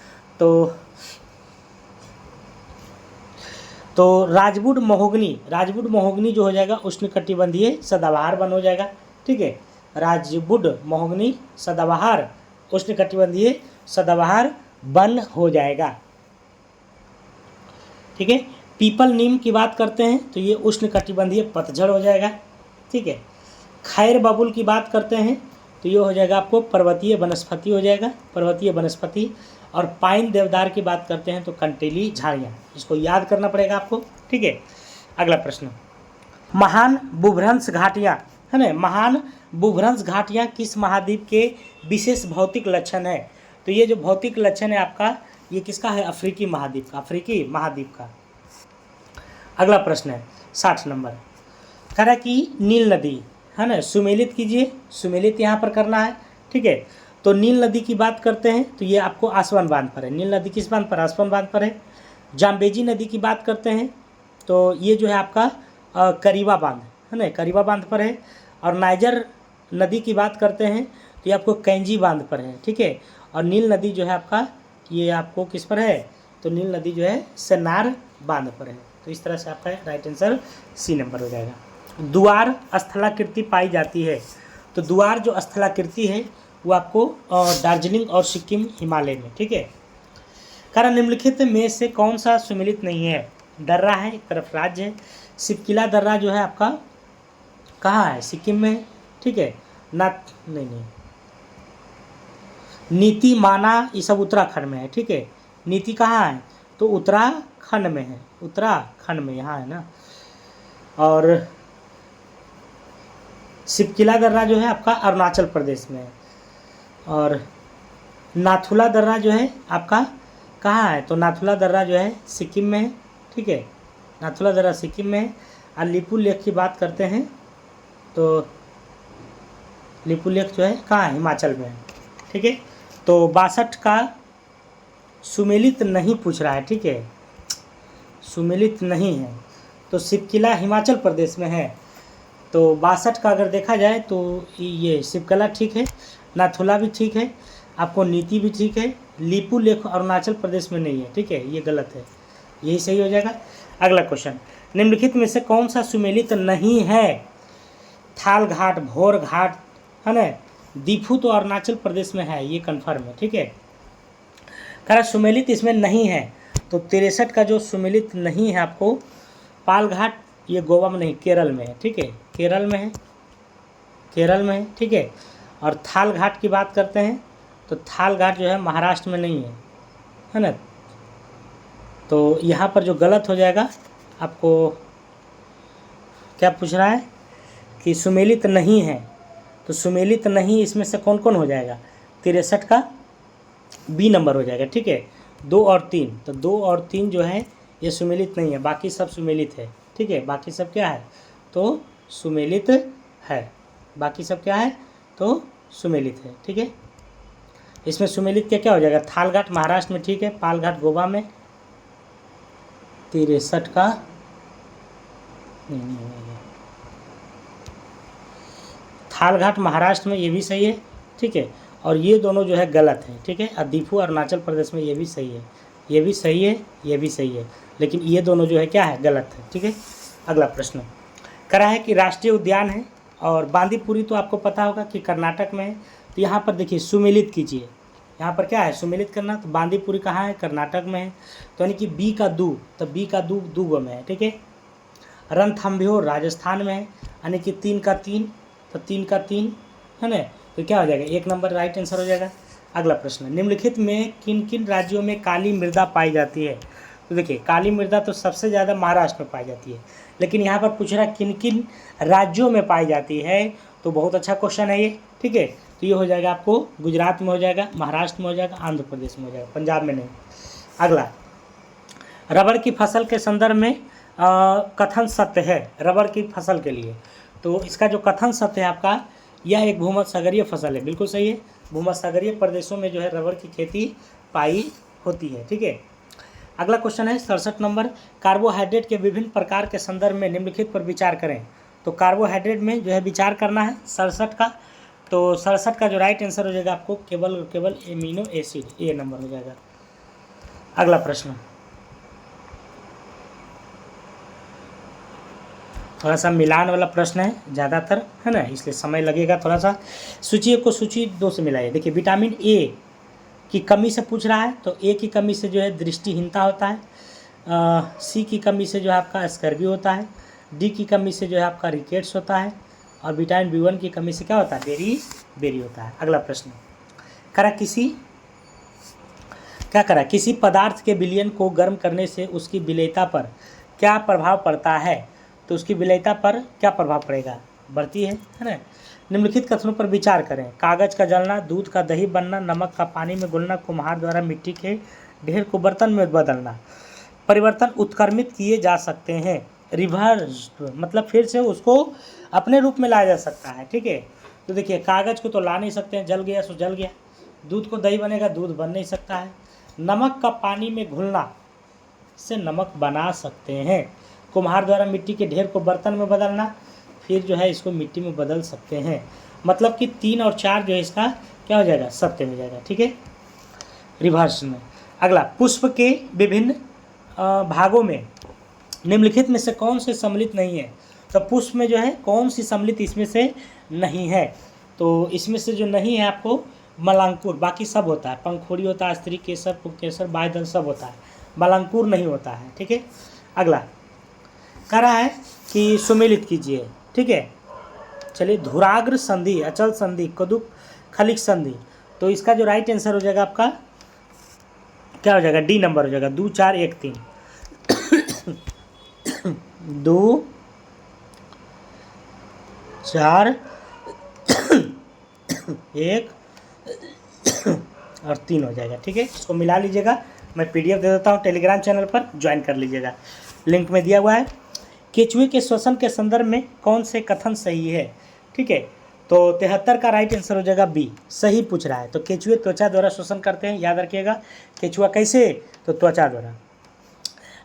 तो राजवुड महोगनी जो हो जाएगा उष्णकटिबंधीय सदाबहार वन हो जाएगा, ठीक है। राजवुड महोगनी सदाबहार उष्णकटिबंधीय सदाबहार वन हो जाएगा, ठीक है। पीपल नीम की बात करते हैं तो ये उष्णकटिबंधीय पतझड़ हो जाएगा, ठीक है। खैर बबुल की बात करते हैं तो ये हो जाएगा आपको पर्वतीय वनस्पति हो जाएगा, पर्वतीय वनस्पति। और पाइन देवदार की बात करते हैं तो कंटीली झाड़ियाँ, इसको याद करना पड़ेगा आपको, ठीक है। अगला प्रश्न, महान भूभ्रंश घाटियाँ है ना, महान भूभ्रंश घाटियाँ किस महाद्वीप के विशेष भौतिक लक्षण है? तो ये जो भौतिक लक्षण है आपका, ये किसका है? अफ्रीकी महाद्वीप का, अफ्रीकी महाद्वीप का। अगला प्रश्न है 60 नंबर, कह रहा है कि नील नदी है ना, सुमेलित कीजिए, सुमेलित यहाँ पर करना है, ठीक है। तो नील नदी की बात करते हैं तो ये आपको आसवन बांध पर है, नील नदी किस बांध पर, आसवन बांध पर है। जाम्बेजी नदी की बात करते हैं तो ये जो है आपका करीबा बांध है ना, करीबा बांध पर है। और नाइजर नदी की बात करते हैं तो ये आपको कैंजी बांध पर है, ठीक है। और नील नदी जो है आपका, ये आपको किस पर है, तो नील नदी जो है सेन्नार बांध पर है। तो इस तरह से आपका राइट आंसर सी नंबर हो जाएगा। द्वार स्थलाकृति पाई जाती है, तो द्वार जो स्थलाकृति है वो आपको दार्जिलिंग और सिक्किम हिमालय में, ठीक है। कारण निम्नलिखित में से कौन सा सुमेलित नहीं है, दर्रा है, एक तरफ राज्य है। सिपकिला दर्रा जो है आपका कहाँ है, सिक्किम में है, ठीक है। नहीं, नीति माना ये सब उत्तराखंड में है, ठीक है। नीति कहाँ है, तो उत्तराखंड में है, उत्तराखंड में यहाँ है ना। और सिपकिला दर्रा जो है आपका अरुणाचल प्रदेश में है। और नाथुला दर्रा जो है आपका कहाँ है, तो नाथुला दर्रा जो है सिक्किम में है, ठीक है। नाथुला दर्रा सिक्किम में है। और लिपू लेक की बात करते हैं तो लिपू लेक जो है कहाँ है, हिमाचल में है, ठीक है। तो 62 का सुमेलित नहीं पूछ रहा है, ठीक है, सुमेलित नहीं है। तो सिपकिला हिमाचल प्रदेश में है। तो 62 का अगर देखा जाए तो ये सिपकिला ठीक है, नाथुला भी ठीक है, आपको नीति भी ठीक है, लिपू लेक अरुणाचल प्रदेश में नहीं है, ठीक है, ये गलत है, यही सही हो जाएगा। अगला क्वेश्चन, निम्नलिखित में से कौन सा सुमेलित नहीं है, थाल घाट, भोर घाट है ना, दीफू तो अरुणाचल प्रदेश में है, ये कन्फर्म है, ठीक है। कह रहा सुमेलित इसमें नहीं है, तो 63 का जो सुमेलित नहीं है आपको, पाल घाट ये गोवा में नहीं, केरल में है, ठीक है, केरल में है, केरल में है, ठीक है। और थाल घाट की बात करते हैं तो थाल घाट जो है महाराष्ट्र में नहीं है ना। तो यहाँ पर जो गलत हो जाएगा, आपको क्या पूछ रहा है कि सुमेलित नहीं है, तो सुमेलित नहीं इसमें से कौन कौन हो जाएगा, 63 का बी नंबर हो जाएगा, ठीक है। 2 और 3, तो 2 और 3 जो है ये सुमेलित नहीं है, बाकी सब सुमेलित है, ठीक है। बाकी सब क्या है, तो सुमेलित है, बाकी सब क्या है, तो सुमेलित है, ठीक है। इसमें सुमेलित क्या क्या हो जाएगा, थाल घाट महाराष्ट्र में, ठीक है, पाल घाट गोवा में, 63 का नहीं, थाल घाट महाराष्ट्र में ये भी सही है, ठीक है। और ये दोनों जो है गलत है, ठीक है। और दीफू अरुणाचल प्रदेश में ये भी सही है, ये भी सही है, ये भी सही है, लेकिन ये दोनों जो है क्या है, गलत है, ठीक है। अगला प्रश्न करा है कि राष्ट्रीय उद्यान है और बांदीपुरी तो आपको पता होगा कि कर्नाटक में है। तो यहाँ पर देखिए सुमेलित कीजिए, यहाँ पर क्या है सुमेलित करना, तो बांदीपुरी कहाँ है, कर्नाटक में है, तो यानी कि बी का दू, तो बी का दू दूगो में है, ठीक है। रणथंभौर राजस्थान में है, यानी कि 3 का 3, तो 3 का 3 है ना, तो क्या हो जाएगा, 1 नंबर राइट आंसर हो जाएगा। अगला प्रश्न, निम्नलिखित में किन किन राज्यों में काली मृदा पाई जाती है, तो देखिए काली मृदा तो सबसे ज़्यादा महाराष्ट्र में पाई जाती है, लेकिन यहाँ पर पूछ रहा है किन किन राज्यों में पाई जाती है, तो बहुत अच्छा क्वेश्चन है ये, ठीक है। तो ये हो जाएगा आपको गुजरात में हो जाएगा, महाराष्ट्र में हो जाएगा, आंध्र प्रदेश में हो जाएगा, पंजाब में नहीं। अगला, रबर की फसल के संदर्भ में कथन सत्य है, रबर की फसल के लिए, तो इसका जो कथन सत्य है आपका, यह एक भूमध्यसागरीय फसल है, बिल्कुल सही है। भूमध्यसागरीय प्रदेशों में जो है रबर की खेती पाई होती है, ठीक है। अगला क्वेश्चन है 67 नंबर, कार्बोहाइड्रेट के विभिन्न प्रकार के संदर्भ में निम्नलिखित पर विचार करें। तो कार्बोहाइड्रेट में जो है विचार करना है 67 का, तो 67 का जो राइट आंसर हो जाएगा आपको केवल एमिनो एसिड, ए नंबर हो जाएगा। अगला प्रश्न थोड़ा सा मिलान वाला प्रश्न है ज़्यादातर, है ना, इसलिए समय लगेगा थोड़ा सा। सूची को सूची 2 से मिलाइए। देखिए विटामिन ए की कमी से पूछ रहा है, तो ए की कमी से जो है दृष्टिहीनता होता है, सी की कमी से जो है आपका स्कर्वी होता है, डी की कमी से जो है आपका रिकेट्स होता है, और विटामिन B1 की कमी से क्या होता है, बेरी होता है। अगला प्रश्न किसी पदार्थ के विलयन को गर्म करने से उसकी विलेयता पर क्या प्रभाव पड़ता है, तो उसकी विलेयता पर क्या प्रभाव पड़ेगा, बढ़ती है ना। निम्नलिखित कथनों पर विचार करें, कागज का जलना, दूध का दही बनना, नमक का पानी में घुलना, कुम्हार द्वारा मिट्टी के ढेर को बर्तन में बदलना। परिवर्तन उत्क्रमित किए जा सकते हैं। रिवर्स मतलब फिर से उसको अपने रूप में लाया जा सकता है, ठीक है। तो देखिए कागज़ को तो ला नहीं सकते हैं, जल गया सो जल गया। दूध को दही बनेगा, दूध बन नहीं सकता है। नमक का पानी में घुलना से नमक बना सकते हैं। कुम्हार द्वारा मिट्टी के ढेर को बर्तन में बदलना, फिर जो है इसको मिट्टी में बदल सकते हैं। मतलब कि 3 और 4 जो है इसका क्या हो जाएगा, सत्य हो जाएगा, ठीक है, रिवर्स में। अगला, पुष्प के विभिन्न भागों में निम्नलिखित में से कौन से सम्मिलित नहीं है। तो पुष्प में जो है कौन सी सम्मिलित इसमें से नहीं है, तो इसमें से जो नहीं है आपको मलांकुर, बाकी सब होता है, पंखुड़ी होता है, स्त्री केसर, पुंकेसर, बाह्यदल सब होता है, मलांकुर नहीं होता है, ठीक है। अगला कह रहा है कि सुमेलित कीजिए, ठीक है। चलिए, धुराग्र संधि, अचल संधि, कदुक खलिक संधि, तो इसका जो राइट आंसर हो जाएगा आपका क्या हो जाएगा, डी नंबर हो जाएगा, 2 4 1 3 2 4 1 और 3 हो जाएगा, ठीक है। इसको मिला लीजिएगा, मैं पीडीएफ दे देता हूँ, टेलीग्राम चैनल पर ज्वाइन कर लीजिएगा, लिंक में दिया हुआ है। केचुए के श्वसन के संदर्भ में कौन से कथन सही है, ठीक है। तो 73 का राइट आंसर हो जाएगा बी, सही पूछ रहा है। तो केचुए त्वचा द्वारा श्वसन करते हैं, याद रखिएगा। केचुआ कैसे, तो त्वचा द्वारा।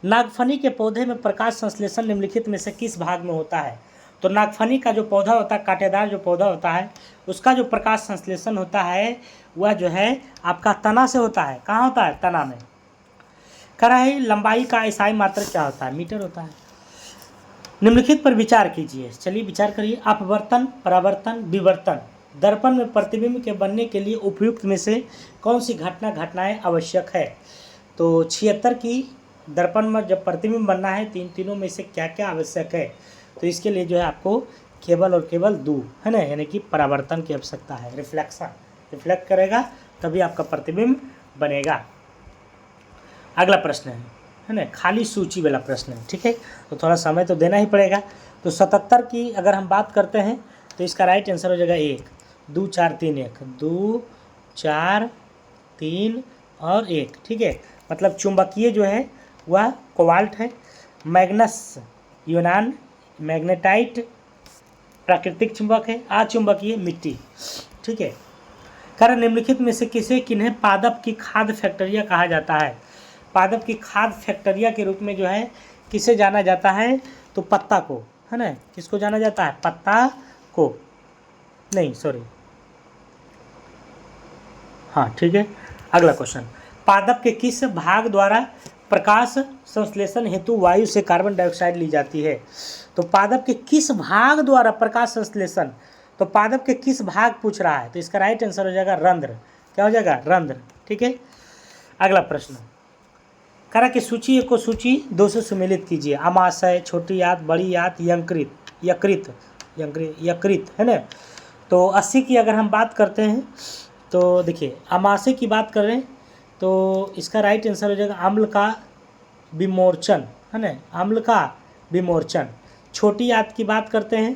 नागफनी के पौधे में प्रकाश संश्लेषण निम्नलिखित में से किस भाग में होता है। तो नागफनी का जो पौधा होता है, कांटेदार जो पौधा होता है, उसका जो प्रकाश संश्लेषण होता है वह जो है आपका तना से होता है। कहाँ होता है, तना में। कह रहा है लंबाई का ईसाई मात्रक क्या होता है, मीटर होता है। निम्नलिखित पर विचार कीजिए, चलिए विचार करिए। अपवर्तन, परावर्तन, विवर्तन, दर्पण में प्रतिबिंब के बनने के लिए उपयुक्त में से कौन सी घटनाएं आवश्यक है। तो 76 की दर्पण में जब प्रतिबिंब बनना है, तीनों में से क्या क्या आवश्यक है। तो इसके लिए जो है आपको केवल और केवल 2 है ना, यानी कि परावर्तन की आवश्यकता है। रिफ्लेक्शन, रिफ्लेक्ट करेगा तभी आपका प्रतिबिंब बनेगा। अगला प्रश्न है ना, खाली सूची वाला प्रश्न है, ठीक है। तो थोड़ा समय तो देना ही पड़ेगा। तो 77 की अगर हम बात करते हैं तो इसका राइट आंसर हो जाएगा 1 2 4 3 1 2 4 3 और 1, ठीक है। मतलब चुंबकीय जो है वह कोबाल्ट है, मैग्नस यूनान, मैग्नेटाइट प्राकृतिक चुंबक है, अचुंबकीय मिट्टी, ठीक है। कारण निम्नलिखित में से किन्हें पादप की खाद्य फैक्ट्रिया कहा जाता है। पादप की खाद्य फैक्ट्रिया के रूप में जो है किसे जाना जाता है, तो पत्ता को, है ना। किसको जाना जाता है, पत्ता को, नहीं सॉरी, हाँ ठीक है। अगला क्वेश्चन, पादप के किस भाग द्वारा प्रकाश संश्लेषण हेतु वायु से कार्बन डाइऑक्साइड ली जाती है। तो पादप के किस भाग द्वारा प्रकाश संश्लेषण, तो पादप के किस भाग पूछ रहा है। तो इसका राइट आंसर हो जाएगा रंध्र, क्या हो जाएगा, रंध्र, ठीक है। अगला प्रश्न, करा कि सूची को सूची 2 से सुमेलित कीजिए। अमाशय, छोटी आंत, बड़ी आंत, यकृत, यकृत यकृत है ना। तो 80 की अगर हम बात करते हैं तो देखिए, अमाशय की बात करें तो इसका राइट आंसर हो जाएगा अम्ल का विमोचन, है ना, अम्ल का विमोचन। छोटी आंत की बात करते हैं,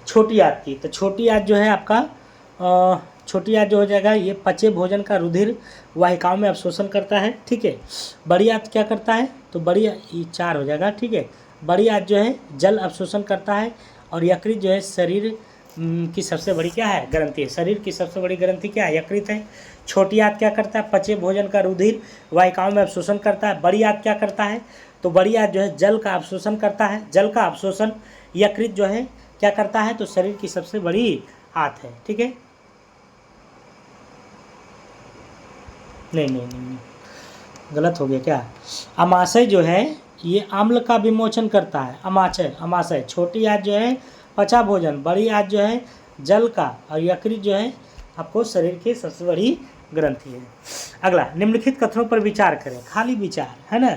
छोटी आंत की, तो छोटी आंत जो है आपका छोटी आंत जो हो जाएगा ये पचे भोजन का रुधिर वाहिकाओं में अवशोषण करता है, ठीक है। बड़ी आंत क्या करता है, तो बड़ी ये 4 हो जाएगा, ठीक है। बड़ी आंत जो है जल अवशोषण करता है, और यकृत जो है शरीर की सबसे बड़ी क्या है, ग्रंथि है। शरीर की सबसे बड़ी ग्रंथि क्या है, यकृत है। छोटी आंत क्या करता है, पचे भोजन का रुधिर वाहिकाओं में अवशोषण करता है। बड़ी आंत क्या करता है, तो बड़ी आंत जो है जल का अवशोषण करता है, जल का अवशोषण यकृत जो है क्या करता है, तो शरीर की सबसे बड़ी आंत है, ठीक है। नहीं, गलत हो गया क्या। अमाशय जो है ये अम्ल का विमोचन करता है, अमाशय। छोटी आंत जो है पचा भोजन, बड़ी आंत जो है जल का, और यकृत जो है आपको शरीर की सबसे बड़ी ग्रंथि है। अगला, निम्नलिखित कथनों पर विचार करें, खाली विचार, है ना।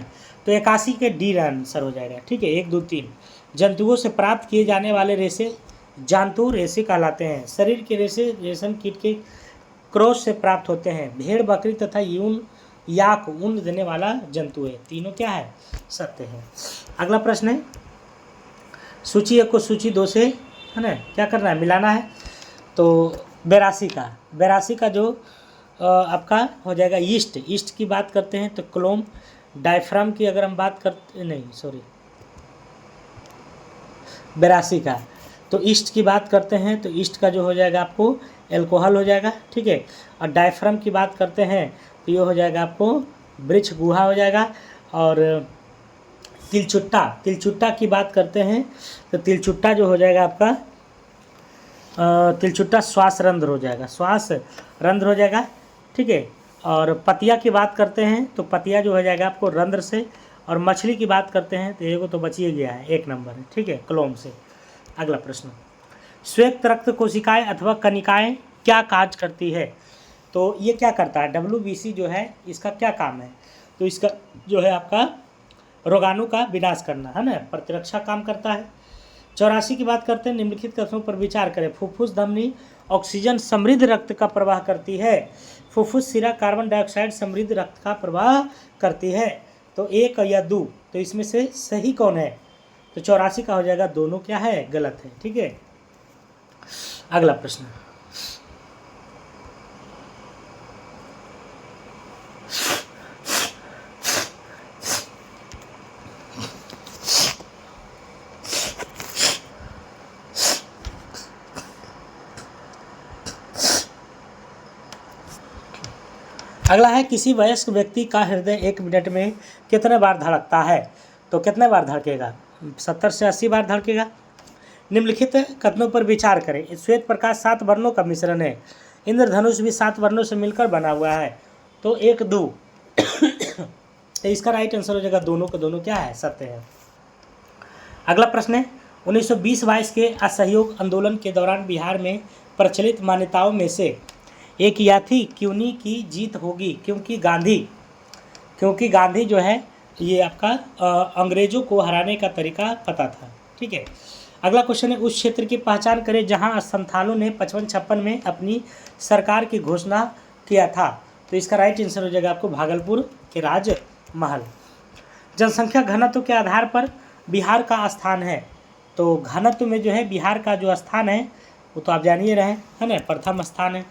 तो 81 के डी आंसर हो जाएगा, ठीक है। 1 2 3 जंतुओं से प्राप्त किए जाने वाले रेशे जंतु रेशे कहलाते हैं। शरीर के रेशे रेशम कीट के क्रोच से प्राप्त होते हैं। भेड़, बकरी तथा याक ऊन देने वाला जंतु है। तीनों क्या है, सत्य है। अगला प्रश्न है, सूची 1 को सूची 2 से, है ना, क्या करना है, मिलाना है। तो 82 का जो आपका हो जाएगा ईस्ट की बात करते हैं तो क्लोम, डायफ्राम की अगर हम बात करते, नहीं सॉरी, 82 का। तो ईस्ट की बात करते हैं तो ईस्ट का जो हो जाएगा आपको एल्कोहल हो जाएगा, ठीक है। और डायफ्राम की बात करते हैं तो ये हो जाएगा आपको वृक्ष गुहा हो जाएगा। और तिलचुट्टा की बात करते हैं तो तिलचुट्टा जो हो जाएगा आपका तिलचुट्टा श्वास रंध्र हो जाएगा, श्वास रंध्र हो जाएगा, ठीक है। और पतिया की बात करते हैं तो पतिया जो हो जाएगा आपको रंध्र से। और मछली की बात करते हैं तो एगो तो बच ही गया है, 1 नंबर है, ठीक है, क्लोम से। अगला प्रश्न, श्वेत रक्त कोशिकाएं अथवा कनिकाएं क्या कार्य करती है? तो ये क्या करता है, WBC जो है इसका क्या काम है? तो इसका जो है आपका रोगाणु का विनाश करना है ना, प्रतिरक्षा काम करता है। 84 की बात करते हैं, निम्नलिखित कथनों पर विचार करें। फुफ्फुस धमनी ऑक्सीजन समृद्ध रक्त का प्रवाह करती है, फुफ्फुस सिरा कार्बन डाइऑक्साइड समृद्ध रक्त का प्रवाह करती है। तो 1 या 2, तो इसमें से सही कौन है? तो 84 का हो जाएगा, दोनों क्या है, गलत है, ठीक है। अगला प्रश्न, अगला है, किसी वयस्क व्यक्ति का हृदय 1 मिनट में कितने बार धड़कता है? तो कितने बार धड़केगा? 70 से 80 बार धड़केगा। निम्नलिखित कथनों पर विचार करें। श्वेत प्रकाश 7 वर्णों का मिश्रण है, इंद्रधनुष भी 7 वर्णों से मिलकर बना हुआ है। तो 1, 2 तो इसका राइट आंसर हो जाएगा, दोनों का दोनों क्या है, सत्य है। अगला प्रश्न है, 1920-22 के असहयोग आंदोलन के दौरान बिहार में प्रचलित मान्यताओं में से एक यह थी, क्यूनी की जीत होगी क्योंकि गांधी जो है ये आपका अंग्रेजों को हराने का तरीका पता था, ठीक है। अगला क्वेश्चन है, उस क्षेत्र की पहचान करें जहां संथालों ने 55-56 में अपनी सरकार की घोषणा किया था। तो इसका राइट आंसर हो जाएगा आपको भागलपुर के राजमहल। जनसंख्या घनत्व के आधार पर बिहार का स्थान है। तो घनत्व में जो है बिहार का जो स्थान है वो तो आप जान ही रहे हैं, है ना, प्रथम स्थान है।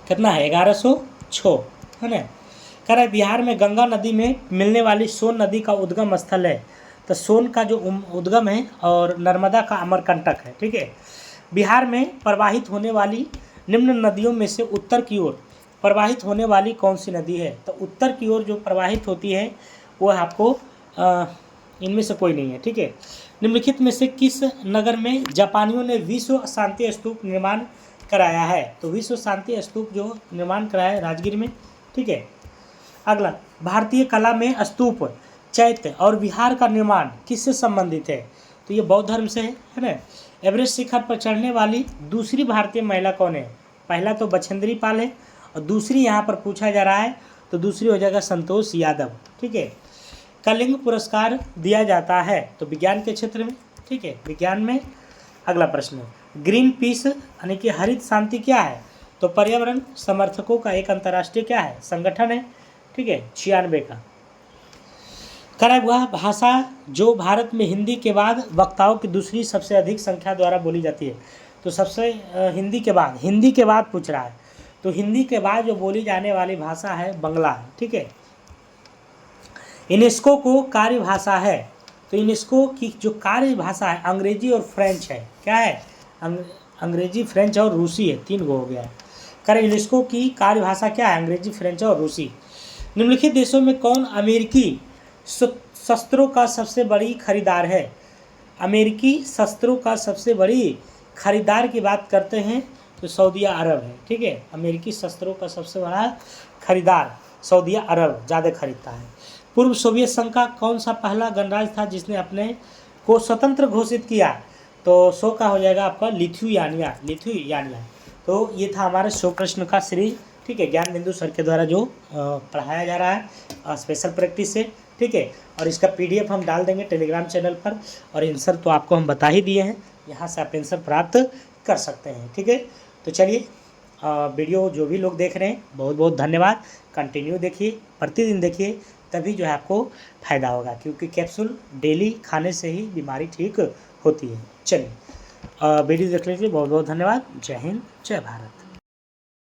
कितना है, 1106, है ना। कह रहा है बिहार में गंगा नदी में मिलने वाली सोन नदी का उद्गम स्थल है। तो सोन का जो उद्गम है और नर्मदा का अमरकंटक है, ठीक है। बिहार में प्रवाहित होने वाली निम्न नदियों में से उत्तर की ओर प्रवाहित होने वाली कौन सी नदी है? तो उत्तर की ओर जो प्रवाहित होती है वो आपको इनमें से कोई नहीं है, ठीक है। निम्नलिखित में से किस नगर में जापानियों ने विश्व शांति स्तूप निर्माण कराया है? तो विश्व शांति स्तूप जो निर्माण कराया है राजगीर में, ठीक है। अगला, भारतीय कला में स्तूप, चैत्य और विहार का निर्माण किससे संबंधित है? तो ये बौद्ध धर्म से है ना। एवरेस्ट शिखर पर चढ़ने वाली दूसरी भारतीय महिला कौन है? पहला तो बछेंद्री पाल है और दूसरी यहाँ पर पूछा जा रहा है तो दूसरी हो जाएगा संतोष यादव, ठीक है। कलिंग पुरस्कार दिया जाता है तो विज्ञान के क्षेत्र में, ठीक है, विज्ञान में। अगला प्रश्न, ग्रीन पीस यानी कि हरित शांति क्या है? तो पर्यावरण समर्थकों का एक अंतर्राष्ट्रीय क्या है, संगठन है, ठीक है, 96 का। करा वह भाषा जो भारत में हिंदी के बाद वक्ताओं की दूसरी सबसे अधिक संख्या द्वारा बोली जाती है। तो सबसे हिंदी के बाद पूछ रहा है, तो हिंदी के बाद जो बोली जाने वाली भाषा है बंगला है, ठीक है। यूनेस्को को कार्य भाषा है, तो यूनेस्को की जो कार्य भाषा है अंग्रेजी और फ्रेंच है, क्या है, अंग्रेजी, फ्रेंच और रूसी है, 3 गो हो गया है। करें, यूनेस्को की कार्य भाषा क्या है, अंग्रेजी, फ्रेंच और रूसी। निम्नलिखित देशों में कौन अमेरिकी शस्त्रों का सबसे बड़ी खरीदार है? अमेरिकी शस्त्रों का सबसे बड़ी खरीदार की बात करते हैं तो सऊदी अरब है, ठीक है। अमेरिकी शस्त्रों का सबसे बड़ा खरीदार सऊदी अरब ज़्यादा खरीदता है। पूर्व सोवियत संघ का कौन सा पहला गणराज्य था जिसने अपने को स्वतंत्र घोषित किया? तो 100 का हो जाएगा आपका लिथुआनिया। तो ये था हमारे 100 प्रश्न का सीरीज, ठीक है, ज्ञान बिंदु सर के द्वारा जो पढ़ाया जा रहा है स्पेशल प्रैक्टिस से, ठीक है। और इसका PDF हम डाल देंगे टेलीग्राम चैनल पर। और आंसर तो आपको हम बता ही दिए हैं, यहाँ से आप आंसर प्राप्त कर सकते हैं, ठीक है। तो चलिए वीडियो जो भी लोग देख रहे हैं बहुत बहुत धन्यवाद। कंटिन्यू देखिए, प्रतिदिन देखिए, तभी जो है आपको फ़ायदा होगा, क्योंकि कैप्सूल डेली खाने से ही बीमारी ठीक होती है। चलिए वीडियो देखने के लिए बहुत बहुत धन्यवाद। जय हिंद, जय भारत।